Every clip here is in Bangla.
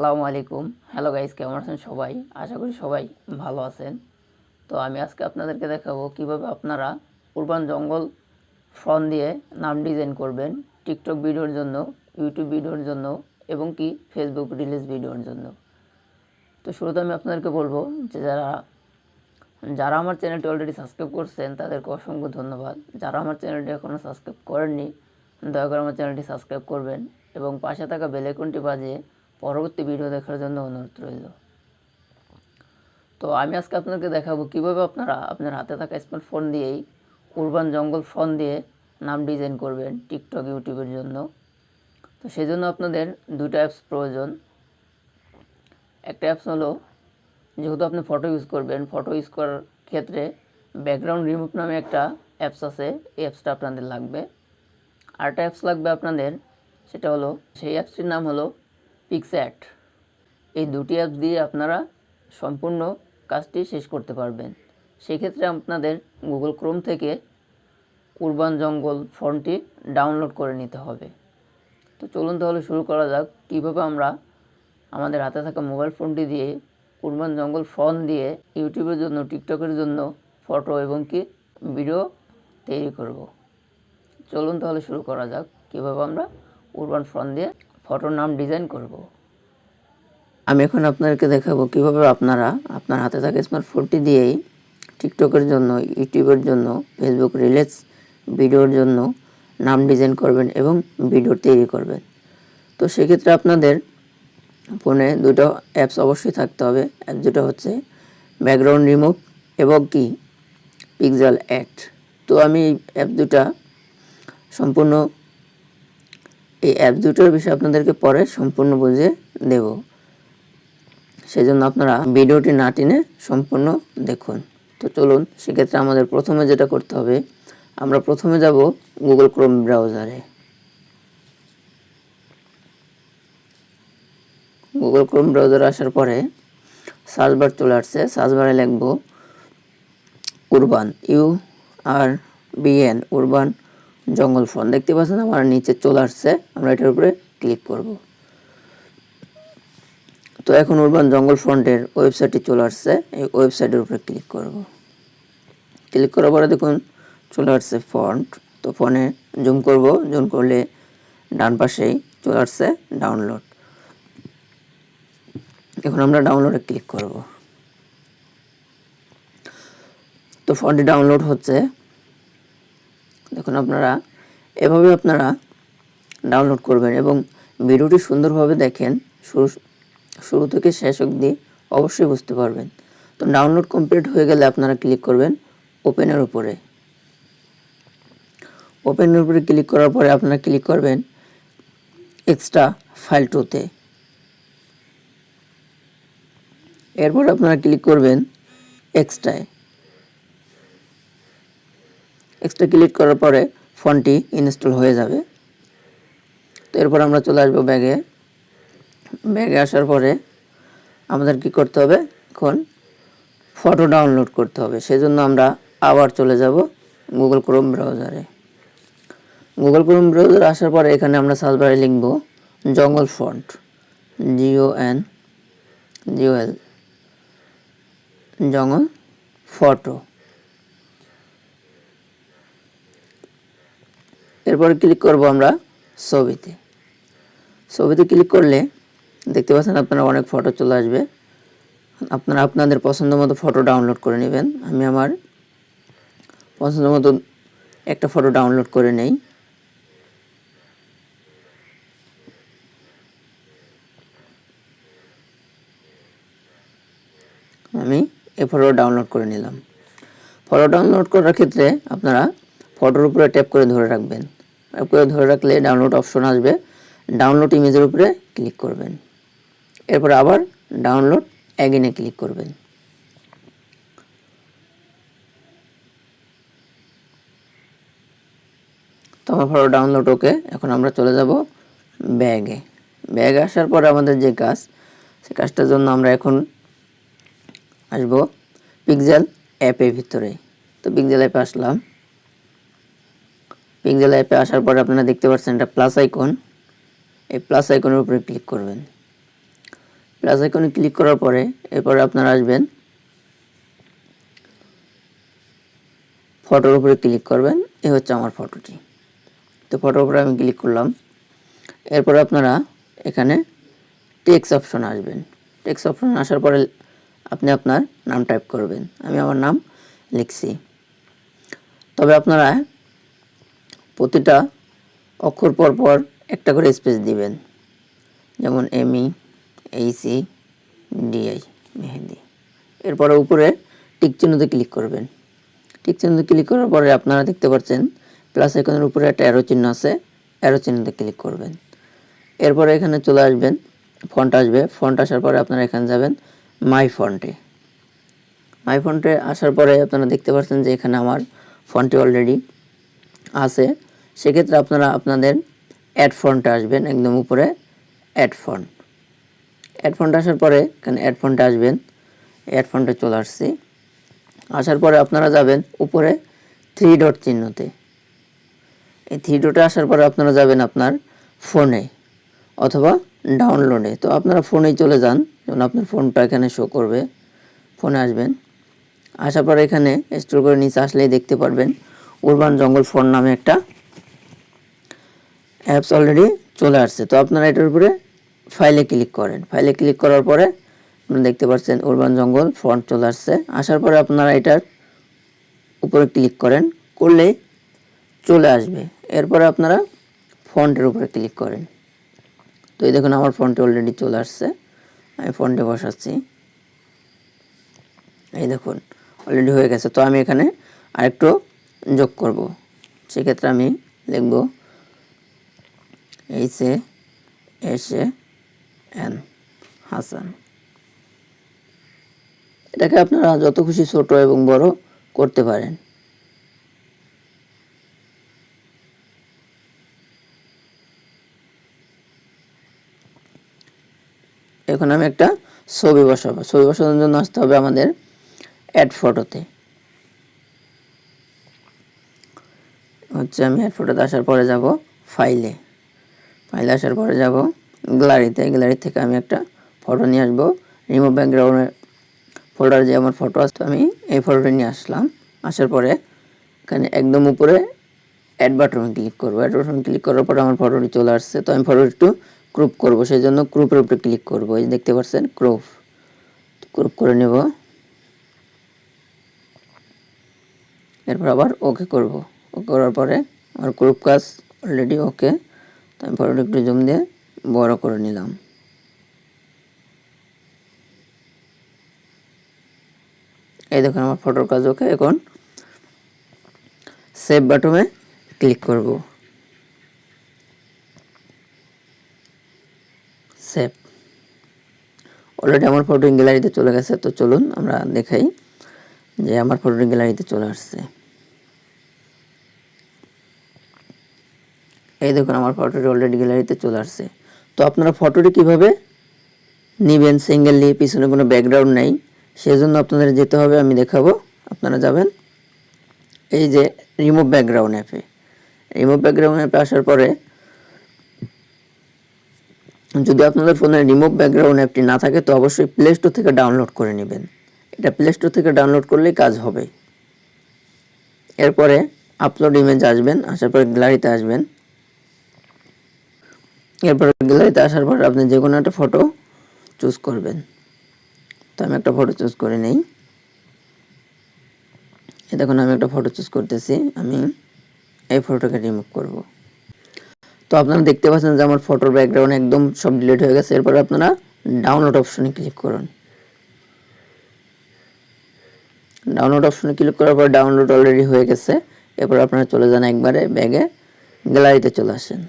আসসালামু আলাইকুম। হ্যালো গাইস, কেমন আছেন সবাই? আশা করি সবাই ভালো আছেন। তো আমি আজকে আপনাদেরকে দেখাবো কিভাবে আপনারা উরবান জঙ্গল ফোন দিয়ে নাম ডিজাইন করবেন টিকটক ভিডিওর জন্য, ইউটিউব ভিডিওর জন্য এবং কি ফেসবুক রিলিজ ভিডিওর জন্য। তো শুরুতে আমি আপনাদেরকে বলবো যে যারা আমার চ্যানেলটি অলরেডি সাবস্ক্রাইব করছেন তাদেরকে অসংখ্য ধন্যবাদ। যারা আমার চ্যানেলটি এখনও সাবস্ক্রাইব করেননি দয়া করে আমার চ্যানেলটি সাবস্ক্রাইব করবেন এবং পাশে থাকা বেল আইকনটি বাজিয়ে পরবর্তী ভিডিও দেখার জন্য অনুরোধ রইল। তো আমি আজকে আপনাদেরকে দেখাবো কিভাবে আপনারা আপনার হাতে থাকা স্মার্টফোন দিয়েই উরবান জঙ্গল ফোন দিয়ে নাম ডিজাইন করবেন টিকটক ইউটিউবের জন্য। তো সেই জন্য আপনাদের দুটো অ্যাপস প্রয়োজন। একটা অ্যাপস হলো, যেহেতু আপনি ফটো ইউজ করবেন, ফটো ইউজ করার ক্ষেত্রে ব্যাকগ্রাউন্ড রিমুভ নামে একটা অ্যাপস আছে, এই অ্যাপসটা আপনাদের লাগবে। আরেকটা অ্যাপস লাগবে আপনাদের, সেটা হলো, সেই অ্যাপসটির নাম হলো পিক্স্যাট। এই দুটি অ্যাপস দিয়ে আপনারা সম্পূর্ণ কাজটি শেষ করতে পারবেন। সেক্ষেত্রে আপনাদের গুগল ক্রোম থেকে উরবান জঙ্গল ফোনটি ডাউনলোড করে নিতে হবে। তো চলুন তাহলে শুরু করা যাক কীভাবে আমরা আমাদের হাতে থাকা মোবাইল ফোনটি দিয়ে উরবান জঙ্গল ফোন দিয়ে ইউটিউবের জন্য, টিকটকের জন্য ফটো এবং কি ভিডিও তৈরি করব। চলুন তাহলে শুরু করা যাক কীভাবে আমরা উরবান ফোন দিয়ে ফটোর নাম ডিজাইন করব। আমি এখন আপনাদেরকে দেখাবো কীভাবে আপনারা আপনার হাতে থাকা স্মার্টফোনটি দিয়েই টিকটকের জন্য, ইউটিউবের জন্য, ফেসবুক রিলিজ ভিডিওর জন্য নাম ডিজাইন করবেন এবং ভিডিও তৈরি করবেন। তো সেক্ষেত্রে আপনাদের ফোনে দুটো অ্যাপস অবশ্যই থাকতে হবে। অ্যাপ দুটো হচ্ছে ব্যাকগ্রাউন্ড রিমুভ এবং কি পিক্সেল অ্যাড। তো আমি অ্যাপ দুটা সম্পূর্ণ এই অ্যাপ দুটোর বিষয়ে আপনাদেরকে পরে সম্পূর্ণ বুঝিয়ে দেব। সেজন্য আপনারা ভিডিওটি না টেনে সম্পূর্ণ দেখুন। তো চলুন, সেক্ষেত্রে আমাদের প্রথমে যেটা করতে হবে, আমরা প্রথমে যাব গুগল ক্রোম ব্রাউজারে। গুগল ক্রোম ব্রাউজারে আসার পরে সার্চ বার চলে আসছে। সার্চ বারে লিখব উরবান, URBN, উরবান জঙ্গল ফোন। দেখতে পাচ্ছেন আমার নিচে চলে আসছে। আমরা এটার উপরে ক্লিক করব। তো এখন উরবান জঙ্গল ফন্টের ওয়েবসাইটটি চলে আসছে। এই ওয়েবসাইটের উপরে ক্লিক করব। ক্লিক করার পরে দেখুন চলে আসছে ফন্ট। তো ফোনে জুম করব, জুম করলে ডান পাশেই চলে আসছে ডাউনলোড। এখন আমরা ডাউনলোডে ক্লিক করব। তো ফন্টটি ডাউনলোড হচ্ছে। দেখুন আপনারা এভাবে আপনারা ডাউনলোড করবেন এবং ভিডিওটি সুন্দরভাবে দেখেন, শুরু থেকে শেষ অবধি অবশ্যই বুঝতে পারবেন। তো ডাউনলোড কমপ্লিট হয়ে গেলে আপনারা ক্লিক করবেন ওপেনের উপরে। ওপেনের উপরে ক্লিক করার পরে আপনারা ক্লিক করবেন এক্সট্রা ফাইল টুতে। এরপর আপনারা ক্লিক করবেন এক্সট্রায়। এক্সট্রা ক্লিক করার পরে ফোনটি ইনস্টল হয়ে যাবে। তো এরপর আমরা চলে আসবো ব্যাগে। ব্যাগে আসার পরে আমাদের কি করতে হবে, এখন ফটো ডাউনলোড করতে হবে। সেজন্য আমরা আবার চলে যাব গুগল ক্রোম ব্রাউজারে। গুগল ক্রোম ব্রাউজারে আসার পরে এখানে আমরা সার্চ বারে লিখব জঙ্গল ফন্ট, JONGL, জঙ্গল ফটো। এরপরে ক্লিক করব আমরা ছবিতে। ছবিতে ক্লিক করলে দেখতে পাচ্ছেন আপনারা অনেক ফটো চলে আসবে। আপনারা আপনাদের পছন্দ মতো ফটো ডাউনলোড করে নেবেন। আমি আমার পছন্দ মতো একটা ফটো ডাউনলোড করে নেই। আমি এই ফটো ডাউনলোড করে নিলাম। ফটো ডাউনলোড করার ক্ষেত্রে আপনারা ফটোর উপরে ট্যাপ করে ধরে রাখবেন। ট্যাপ করে ধরে রাখলে ডাউনলোড অপশন আসবে। ডাউনলোড ইমেজের উপরে ক্লিক করবেন। এরপর আবার ডাউনলোড অ্যাগেনে ক্লিক করবেন। তো আমার ফটো ডাউনলোড ওকে। এখন আমরা চলে যাব ব্যাগে। ব্যাগে আসার পরে আমাদের যে কাজ, সেই কাজটার জন্য আমরা এখন আসব পিক্সেল অ্যাপের ভিতরে। তো পিক্সেল অ্যাপে আসলাম। পিক্সেল অ্যাপে আসার পরে আপনারা দেখতে পাচ্ছেন একটা প্লাস আইকন। এই প্লাস আইকনের উপরে ক্লিক করবেন। প্লাস আইকনে ক্লিক করার পরে এরপরে আপনারা আসবেন ফটোর উপরে ক্লিক করবেন। এই হচ্ছে আমার ফটোটি। তো ফটোর উপরে আমি ক্লিক করলাম। এরপরে আপনারা এখানে টেক্সট অপশন আসবেন। টেক্সট অপশন আসার পরে আপনি আপনার নাম টাইপ করবেন। আমি আমার নাম লিখছি। তবে আপনারা প্রতিটা অক্ষর পর পর একটা করে স্পেস দিবেন, যেমন MEHEDI মেহেদি। এরপরে উপরে টিক চিহ্নতে ক্লিক করবেন। টিক চিহ্নতে ক্লিক করার পরে আপনারা দেখতে পাচ্ছেন প্লাস আইকনের উপরে একটা অ্যারো চিহ্ন আছে, অ্যারো চিহ্নতে ক্লিক করবেন। এরপরে এখানে চলে আসবেন, ফন্ট আসবে। ফন্ট আসার পরে আপনারা এখানে যাবেন মাই ফন্টে। মাই ফন্টে আসার পরে আপনারা দেখতে পাচ্ছেন যে এখানে আমার ফন্টটি অলরেডি আছে। সেক্ষেত্রে আপনারা আপনাদের অ্যাড ফন্টে আসবেন, একদম উপরে অ্যাড ফন্ট। অ্যাড ফন্ট আসার পরে এখানে অ্যাড ফন্টে আসবেন। অ্যাড ফন্টে চলে আসছি। আসার পরে আপনারা যাবেন উপরে 3 ডট চিহ্নতে। এই 3 ডটে আসার পরে আপনারা যাবেন আপনার ফোনে অথবা ডাউনলোডে। তো আপনারা ফোনেই চলে যান, যেমন আপনার ফোনটা এখানে শো করবে। ফোনে আসবেন। আসার পরে এখানে স্ক্রল করে নিচে আসলেই দেখতে পারবেন উরবান জঙ্গল ফোন নামে একটা অ্যাপস অলরেডি চলে আসছে। তো আপনারা এটার উপরে ফাইলে ক্লিক করেন। ফাইলে ক্লিক করার পরে আপনারা দেখতে পাচ্ছেন উরবান জঙ্গল ফন্ট চলে আসছে। আসার পরে আপনারা এটার উপরে ক্লিক করেন, করলেই চলে আসবে। এরপরে আপনারা ফন্টের উপরে ক্লিক করেন। তো এই দেখুন আমার ফন্টে অলরেডি চলে আসছে। আমি ফন্টে বসাচ্ছি। এই দেখুন অলরেডি হয়ে গেছে। তো আমি এখানে আরেকটু যোগ করব। সেক্ষেত্রে আমি লিখব HASAN হাসান। এটাকে আপনারা যত খুশি ছোট এবং বড় করতে পারেন। এখন আমি একটা ছবি বসাবো। ছবি বসানোর জন্য আসতে হবে আমাদের অ্যাড ফটোতে। আমি অ্যাড ফটোতে আসার পরে যাব ফাইলে। ফাইলে আসার পরে যাব গ্যালারিতে। গ্যালারি থেকে আমি একটা ফটো নিয়ে আসবো। রিমুভ ব্যাকগ্রাউন্ডের ফোল্ডার যে আমার ফটো আছে, আমি এই ফটোটা নিয়ে আসলাম। আসার পরে এখানে একদম উপরে অ্যাড বাটনে ক্লিক করব। অ্যাড বাটনে ক্লিক করার পরে আমার ফটোটি চলে আসছে। তো আমি ফটোটি একটু ক্রপ করব, সেই জন্য ক্রপের উপরে ক্লিক করব। এই দেখতে পাচ্ছেন ক্রপ। ক্রপ করে নেব। এরপর আবার ওকে করব। ওকে করার পরে আমার ক্রপ কাজ অলরেডি ওকে। তো আমি ফটোটি একটু জুম দিয়ে বড় করে নিলাম। এই দেখুন আমার ফটোর কাজ ওকে। এখন সেভ বাটনে ক্লিক করব। সেভ। অলরেডি আমার ফটো গ্যালারিতে চলে গেছে। তো চলুন আমরা দেখাই যে আমার ফটোটি গ্যালারিতে চলে আসছে। এই দেখুন আমার ফটোটি অলরেডি গ্যালারিতে চলে আসছে। তো আপনারা ফটোটি কিভাবে নেবেন, সিঙ্গেললি, পিছনে কোনো ব্যাকগ্রাউন্ড নেই, সেজন্য আপনাদের যেতে হবে, আমি দেখাবো। আপনারা যাবেন এই যে রিমুভ ব্যাকগ্রাউন্ড অ্যাপে। রিমুভ ব্যাকগ্রাউন্ড অ্যাপে আসার পরে যদি আপনাদের ফোনে রিমুভ ব্যাকগ্রাউন্ড অ্যাপটি না থাকে তো অবশ্যই প্লে স্টোর থেকে ডাউনলোড করে নেবেন। এটা প্লে স্টোর থেকে ডাউনলোড করলেই কাজ হবে। এরপরে আপলোড ইমেজ আসবেন। আসার পরে গ্যালারিতে আসবেন। এরপর গ্যালারিতে আসার পর আপনি যে কোনো একটা ফটো চুজ করবেন। তো আমি একটা ফটো চুজ করে নেই। দেখুন আমি একটা ফটো চুজ করতেছি। আমি এই ফটোটাকে রিমুভ করব। তো আপনারা দেখতে পাচ্ছেন যে আমার ফটোর ব্যাকগ্রাউন্ড একদম সব ডিলিট হয়ে গেছে। এরপর আপনারা ডাউনলোড অপশনে ক্লিক করুন। ডাউনলোড অপশনে ক্লিক করার পর ডাউনলোড অলরেডি হয়ে গেছে। এরপর আপনারা চলে যান একবারে ব্যাগে, গ্যালারিতে চলে আসেন।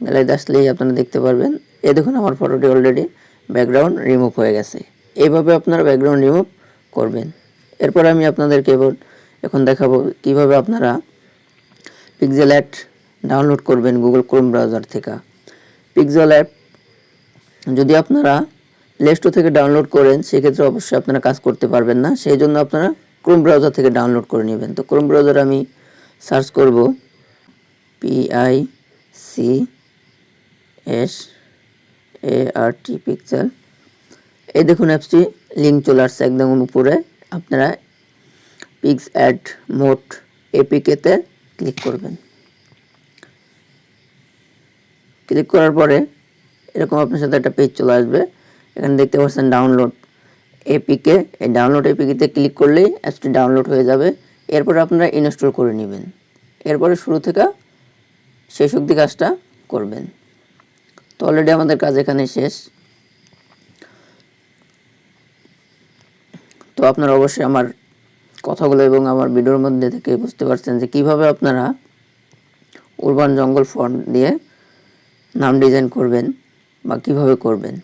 গ্যালারিতে আসলেই আপনারা দেখতে পারবেন এই দেখুন আমার ফটোটি অলরেডি ব্যাকগ্রাউন্ড রিমুভ হয়ে গেছে। এইভাবে আপনারা ব্যাকগ্রাউন্ড রিমুভ করবেন। এরপর আমি আপনাদেরকে এখন দেখাবো কিভাবে আপনারা পিক্সেল অ্যাড ডাউনলোড করবেন গুগল ক্রোম ব্রাউজার থেকে। পিক্সেল অ্যাপ যদি আপনারা প্লে স্টোর থেকে ডাউনলোড করেন সেক্ষেত্রে অবশ্যই আপনারা কাজ করতে পারবেন না, সেই জন্য আপনারা ক্রোম ব্রাউজার থেকে ডাউনলোড করে নেবেন। তো ক্রোম ব্রাউজারে আমি সার্চ করব PICSEL ART পিক্সেল। এই দেখুন অ্যাপসটি লিঙ্ক চলে আসছে একদম উপরে। আপনারা পিক্স অ্যাড মোড এপিকেতে ক্লিক করবেন। ক্লিক করার পরে এরকম আপনার সাথে একটা পেজ চলে আসবে। এখানে দেখতে পাচ্ছেন ডাউনলোড এপিকে। এই ডাউনলোড এপিকেতে ক্লিক করলেই অ্যাপসটি ডাউনলোড হয়ে যাবে। এরপরে আপনারা ইনস্টল করে নেবেন। এরপরে শুরু থেকে শেষ অবধি কাজটা করবেন। তো অলরেডি আমাদের কাজ এখানে শেষ। তো আপনারা অবশ্যই আমার কথাগুলো এবং আমার ভিডিওর মধ্যে থেকে বুঝতে পারছেন যে কিভাবে আপনারা উর্বান জঙ্গল ফন্ট দিয়ে নাম ডিজাইন করবেন বা কিভাবে করবেন।